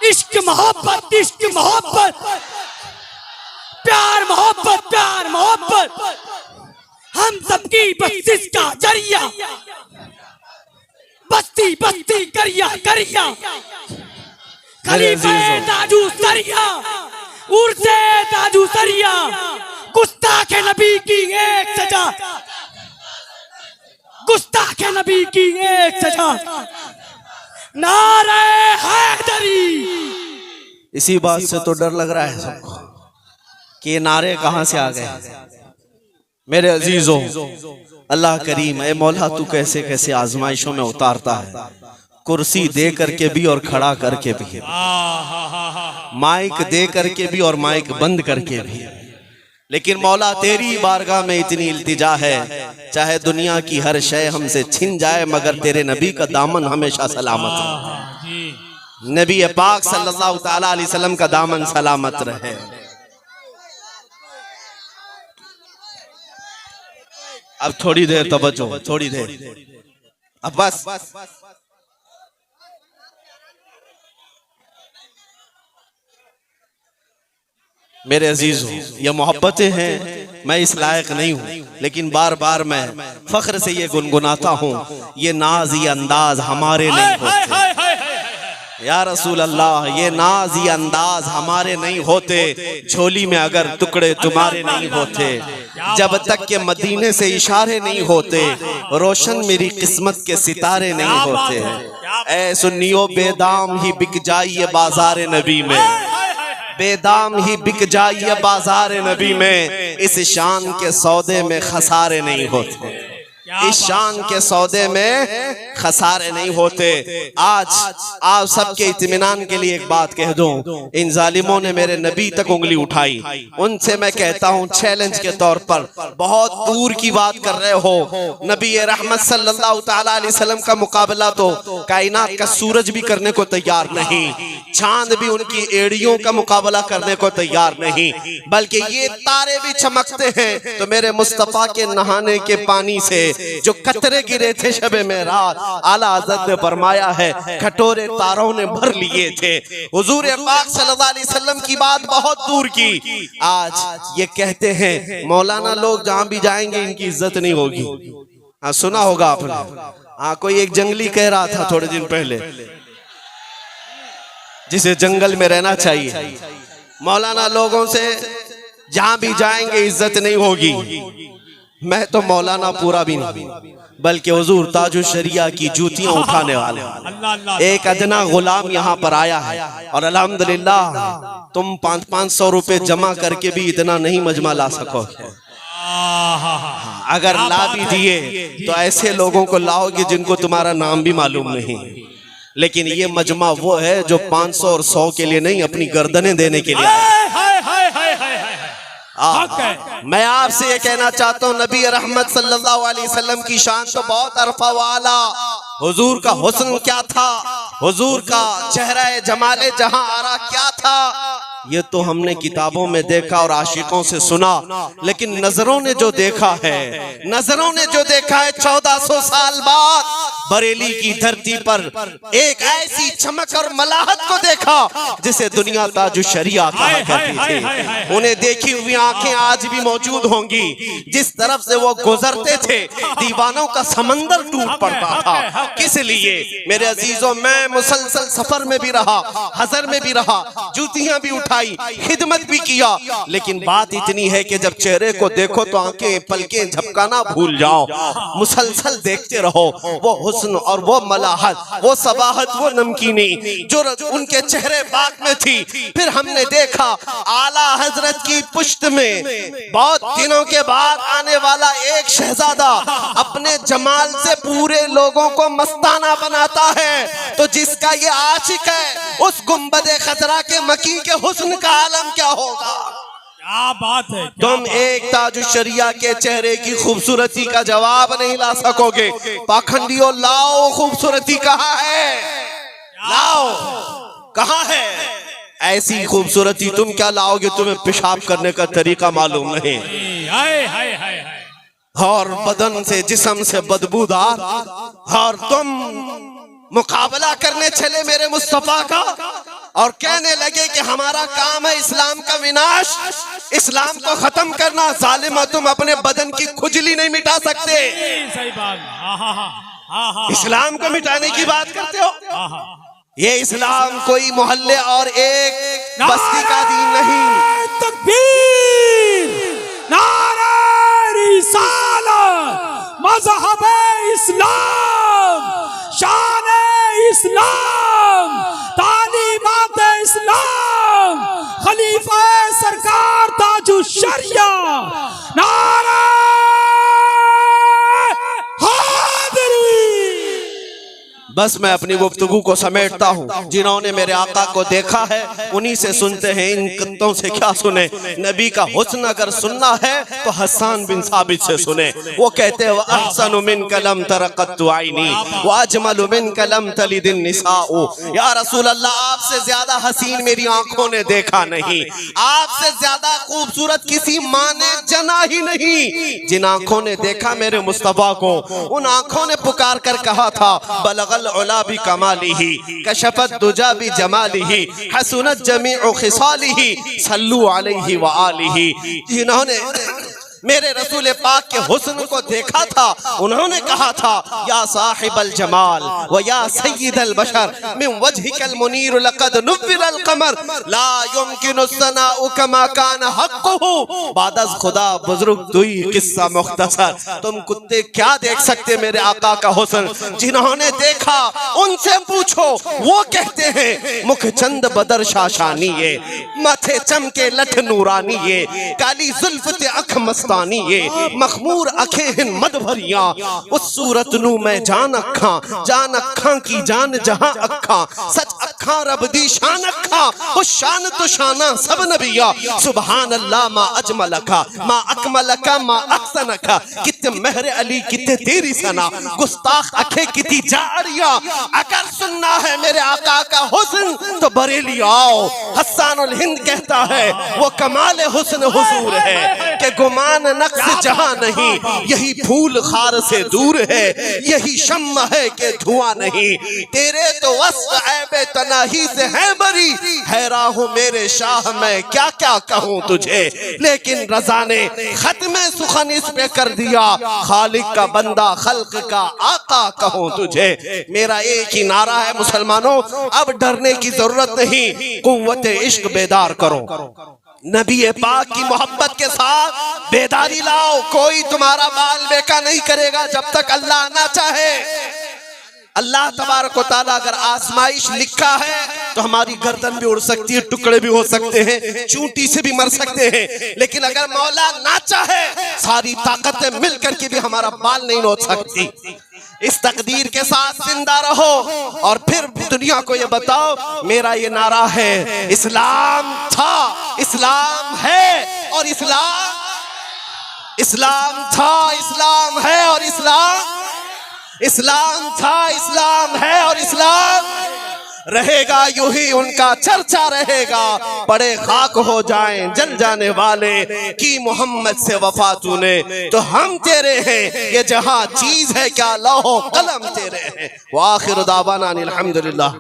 इश्क मोहब्बत, इश्क मोहब्बत, प्यार मोहब्बत, प्यार मोहब्बत, हम सबकी बख्शिश का जरिया, बस्ती बस्ती करिया करिया, खलीफे ताजू सरिया, उर्से ताजू सरिया, गुस्ताख नबी की एक सजा, गुस्ताख नबी की एक सजा, नारे हैदरी। इसी बात से तो डर लग रहा है सबको कि ये नारे कहां से आ गए। मेरे अजीजों, अल्लाह करीम, ए मौला तू कैसे कैसे आजमाइशों में उतारता है, कुर्सी दे करके भी और खड़ा करके भी, माइक दे करके भी और माइक बंद करके भी। लेकिन मौला तेरी बारगाह में इतनी इल्तिजा है, चाहे दुनिया की हर शय हमसे छिन जाए मगर तेरे नबी का दामन हमेशा सलामत रहे। नबी पाक सल्लल्लाहु ताला अलैहि वसल्लम का दामन सलामत रहे। अब थोड़ी देर तवज्जो, थोड़ी देर, अब बस। मेरे अजीजों, ये मोहब्बतें हैं, मैं इस लायक नहीं हूँ, लेकिन बार बार मैं फख्र से ये गुनगुनाता हूँ, ये नाज ये अंदाज हमारे नहीं होते या रसूल अल्लाह, ये नाज ये अंदाज हमारे नहीं होते, झोली में अगर टुकड़े तुम्हारे नहीं होते, जब तक के मदीने से इशारे नहीं होते, रोशन मेरी किस्मत के सितारे नहीं होते। ऐ सुन्नियों, बेदाम ही बिक जाइए बाजार नबी में, बेदाम ही बिक जाइए बाजार नबी में, इस शान के सौदे में खसारे नहीं होते, इस शान के सौदे में खसारे नहीं होते। आज आप सबके इत्मीनान के लिए एक बात कह दूं, इन जालिमों ने मेरे नबी तक उंगली उठाई, उनसे मैं कहता हूं चैलेंज के तौर पर, बहुत दूर की बात कर रहे हो, नबी रहमत सल्लल्लाहु ताला अलैहि वसल्लम का मुकाबला तो कायनात का सूरज भी करने को तैयार नहीं, चांद भी उनकी एड़ियों का मुकाबला करने को तैयार नहीं, बल्कि ये तारे भी चमकते हैं तो मेरे मुस्तफा के नहाने के पानी से जो कतरे गिरे थे शबे मेराज, आला हज़रत ने फरमाया है कटोरे तारों ने भर लिए थे। हुजूर पाक सल्लल्लाहु अलैहि वसल्लम की बात बहुत दूर की, आज ये कहते हैं मौलाना लोग जहां भी जाएंगे इनकी इज्जत नहीं होगी। हाँ, सुना होगा आपने। हाँ, कोई एक जंगली कह रहा था थोड़े दिन पहले, जिसे जंगल में रहना चाहिए, मौलाना लोगों से जहां भी जाएंगे इज्जत नहीं होगी। मैं तो मौलाना पूरा भी नहीं, बल्कि हुजूर ताजुश शरिया की जूतियां उठाने वाले एक अदना गुलाम यहाँ पर आया है, और अल्हम्दुलिल्लाह तुम 500-500 रुपए जमा करके भी इतना नहीं मजमा ला सकोगे। अगर ला भी दिए तो ऐसे लोगों को लाओगे जिनको तुम्हारा नाम भी मालूम नहीं। लेकिन ये मजमा वो है जो 500 और 100 के लिए नहीं, अपनी गर्दनें देने के लिए आया। मैं आपसे ये कहना चाहता हूँ, नबी रहमत सल्लल्लाहु अलैहि वसल्लम की शान तो बहुत अरफा वाला, हुजूर का हुस्न क्या था, हुजूर का चेहरा जमाले जहां आरा क्या था, ये तो हमने किताबों में देखा और आशिकों से सुना, लेकिन नजरों ने जो देखा है, नजरों ने जो देखा है 1400 साल बाद बरेली की धरती पर एक ऐसी चमक और मलाहत को देखा जिसे दुनिया ताजुश शरिया कहा करती थी। उन्हें देखी हुई आंखें आज भी मौजूद होंगी, जिस तरफ से वो गुजरते थे दीवानों का समंदर टूट पड़ता था। किस लिए मेरे अजीजों, मैं मुसलसल सफर में भी रहा, हजर में भी रहा, जूतियां भी उठाई, खिदमत भी किया, लेकिन बात इतनी है कि जब चेहरे को देखो तो आंखें पलकें झपकाना भूल जाओ, मुसलसल देखते रहो वो हुस्न और वो मलाहत, वो सबाहत, वो नमकीनी जो उनके चेहरे बाग में थी। फिर हमने देखा आला हजरत की पुश्त में बहुत दिनों के बाद आने वाला एक शहजादा अपने जमाल से पूरे लोगों को मस्ताना बनाता है, तो जिसका ये आशिक है उस गुंबदे खतरा के मकी के हुस्न का आलम क्या होगा। क्या बात है। तुम एक ताजुश शरिया के चेहरे की खूबसूरती का जवाब नहीं ला सकोगे। पाखंडियों, लाओ खूबसूरती कहाँ है, लाओ कहाँ है। ऐसी खूबसूरती तुम क्या लाओगे, तुम्हें पेशाब करने का तरीका मालूम नहीं, और बदन से जिस्म से बदबूदार, और तुम मुकाबला करने चले मेरे मुस्तफा का, और कहने लगे कि हमारा काम है इस्लाम का विनाश, इस्लाम को खत्म करना। जालिम, तुम अपने बदन की खुजली नहीं मिटा सकते, सही बात। इस्लाम को मिटाने की बात करते हो। ये इस्लाम कोई मोहल्ले और एक बस्ती का दीन नहीं। तकबीर, नारे रिसालत, मज़हब इस्लाम, शान इस्लाम, तालीमात इस्लाम, खलीफा सरकार ताजुश शरिया, नारे बस मैं अपनी गुफ्तगू को समेटता हूँ। जिन्होंने मेरे आका को देखा है उन्हीं से सुनते हैं, इन कुत्तों से क्या सुने। नबी का हुस्न अगर सुनना है तो हसन बिन साबित से सुने। वो कहते हैं अहसनु मिन कलम तरक़त्तु आइनी व अजमलु मिन कलम तलिदिन निसाउ। या रसूल अल्लाह, आपसे ज्यादा हसीन मेरी आंखों ने देखा नहीं, आपसे ज्यादा खूबसूरत किसी माँ ने जना ही नहीं। जिन आंखों ने देखा मेरे मुस्तफा को, उन आंखों ने पुकार कर कहा था बलगल उला भी कमालिही, कशफत दुजा भी जमालिही, हसनत जमीउ खिसालिही, सल्लु अलैहि व आलिही। जिन्होंने मेरे रसूल पाक के हुस्न को देखा था, उन्होंने कहा था या साहिबल जमाल व या सय्यिदल बशर मिन वजहिकल मुनीर लक़द नुव्विरल क़मर ला युमकिनु सनाउ कमा कान हक़्क़ुहु। बादज़ खुदा बुजुर्ग दुई किस्सा मुख्तसर। तुम कुत्ते क्या देख सकते मेरे आका का हुस्न? जिन्होंने देखा उनसे पूछो। वो कहते हैं मुख चंद बदर शाशानी ये, माथे चमके लठ नूरानी ये, काली जुल्फ ते अख ये, मखमूर अखे हिन मद भरिया, उस सूरत नू मैं जान अखा की जान जहां अखा, सच अखा रब दी शान अखा, उस शान तो शाना सब नबिया। सुभान अल्लाह मा अजमलका मा अकमलका मा अहसनका, कितने मेहर अली कितने तेरी सना, गुस्ताख अखे कितनी जारिया। अगर सुनना है मेरे आका का हुस्न तो बरेली आओ। हस्सानुल हिंद कहता है वो कमाल हुस्न हुजूर है कि गुमान नक्श जहां नहीं, यही फूल खार से दूर है, यही शम्मा है कि धुआं नहीं। तेरे तो वस्फ ऐबे तनाही से है बरी, हैरान हूं मेरे शाह मैं क्या क्या कहूं तुझे। लेकिन रज़ा ने खत्म सुखन इस पे कर दिया, खालिक का बंदा खल्क का आका कहूं तुझे। मेरा एक ही नारा है मुसलमानों, अब डरने की जरूरत नहीं, कुव्वत इश्क बेदार करो। नबी पाक की मोहब्बत के साथ बेदारी लाओ। कोई तुम्हारा माल बेका नहीं करेगा जब तक अल्लाह ना चाहे। अल्लाह तबारक व तआला अगर आजमाइश लिखा है तो हमारी गर्दन भी उड़ सकती है, टुकड़े भी हो सकते हैं, चूंटी से भी मर सकते हैं। लेकिन अगर मौला ना चाहे, सारी ताकतें मिलकर के भी हमारा बाल नहीं नोच सकती। इस तकदीर के साथ जिंदा रहो और फिर दुनिया को ये बताओ। मेरा ये नारा है, इस्लाम था, इस्लाम है और इस्लाम था, इस्लाम है और इस्लाम था, इस्लाम है और इस्लाम रहेगा। यूं ही उनका चर्चा रहेगा। बड़े खाक हो जाएं जल जाने वाले की मोहम्मद से वफा तूने, तो हम तेरे हैं। ये जहां चीज है क्या लौहो कलम तेरे हैं। वाखिर दावाना अनिल हम्दुलिल्लाह।